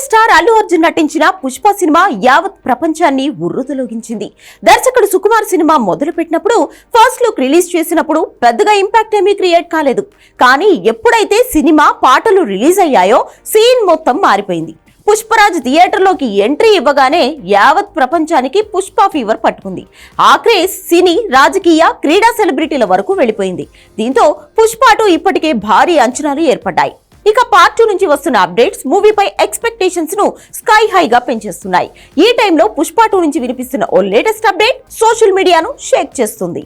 Megastar Allu Arjun నటించిన Pushpa cinema యావత్ ప్రపంచాన్ని ఉర్రూతలూగించింది. దర్శకుడు సుకుమార్ సినిమా మొదలు పెట్టినప్పుడు ఫస్ట్ లుక్ రిలీజ్ చేసినప్పుడు పెద్దగా ఇంపాక్ట్ ఏమీ క్రియేట్ కాలేదు. కానీ ఎప్పుడైతే సినిమా పాటలు రిలీజ్ అయ్యాయో సీన్ మొత్తం మారిపోయింది. పుష్పరాజ్ థియేటర్లోకి ఎంట్రీ ఇవ్వగానే యావత్ ప్రపంచానికి పుష్ప ఫీవర్ పట్టుకుంది. ఆ క్రేజ్ సినీ, రాజకీయ, క్రీడా సెలబ్రిటీల వరకు వెళ్ళిపోయింది. దీంతో పుష్ప 2 ఇప్పటికే భారీ అంచనాలు ఏర్పడ్డాయి. ఇక పార్ట్ 2 నుంచి వస్తున్న అప్డేట్స్ మూవీపై ఎక్స్పెక్టేషన్స్ ను స్కై హైగా పెంచేస్తున్నాయి. ఈ టైంలో పుష్ప 2 నుంచి వినిపిస్తున్న ఓ లేటెస్ట్ అప్డేట్ సోషల్ మీడియాను షేక్ చేస్తుంది.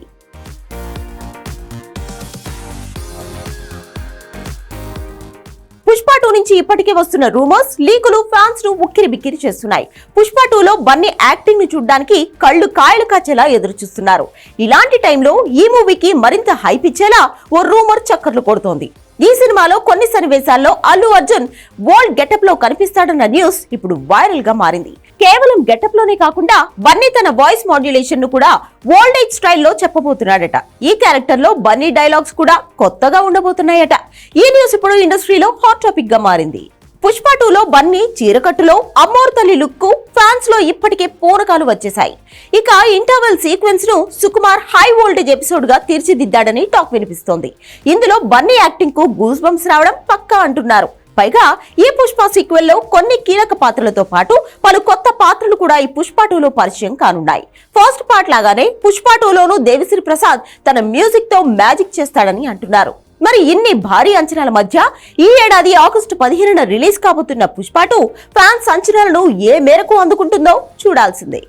పుష్ప 2 నుంచి ఇప్పటికే వస్తున్న రూమర్స్, లీకులు ఫ్యాన్స్ ను ఉక్కిరి బిక్కిరి చేస్తున్నాయి. పుష్ప 2లో బన్నీ యాక్టింగ్ ను చూడడానికి కళ్ళు కాయలు కాచేలా ఎదురు చూస్తున్నారు. ఇలాంటి టైంలో ఈ మూవీకి మరింత హైప్ ఇచ్చేలా ఓ రూమర్ చక్కర్లు కొడుతోంది. ఈ సినిమాలో కొన్ని సన్నివేశాల్లో అల్లు అర్జున్ ఓల్డ్ గెటప్ లో కనిపిస్తాడన్న న్యూస్ ఇప్పుడు వైరల్ గా మారింది. కేవలం గెటప్ లోనే కాకుండా బన్నీ తన వాయిస్ మాడ్యులేషన్ ను కూడా ఓల్డ్ ఏజ్ స్టైల్లో చెప్పబోతున్నాడట. ఈ క్యారెక్టర్ లో బన్నీ డైలాగ్స్ కూడా కొత్తగా ఉండబోతున్నాయట. ఈ న్యూస్ ఇప్పుడు ఇండస్ట్రీలో హాట్ టాపిక్ గా మారింది. పుష్ప 2లో బన్నీ చీరకట్టులో అమ్మోరు తల్లి లుక్ కు ఫ్యాన్స్ లో ఇప్పటికే పూనకాలు వచ్చేశాయి. ఇక ఇంటర్వెల్ సీక్వెన్స్ ను సుకుమార్ హై వోల్టేజ్ ఎపిసోడ్ గా తీర్చిదిద్దాడని టాక్ వినిపిస్తోంది. ఇందులో బన్నీ యాక్టింగ్ కు గూస్ బంప్స్ రావడం పక్కా అంటున్నారు. పైగా ఈ పుష్ప సీక్వెల్ లో కొన్ని కీలక పాత్రలతో పాటు పలు కొత్త పాత్రలు కూడా ఈ పుష్ప 2లో పరిచయం కానున్నాయి. ఫస్ట్ పార్ట్ లాగానే పుష్ప 2లోనూ దేవిశ్రీ ప్రసాద్ తన మ్యూజిక్ తో మ్యాజిక్ చేస్తాడని అంటున్నారు. మరి ఇన్ని భారీ అంచనాల మధ్య ఈ ఏడాది ఆగస్టు 15న రిలీజ్ కాబోతున్న పుష్ప 2 ఫ్యాన్స్ అంచనాలను ఏ మేరకు అందుకుంటుందో చూడాల్సిందే.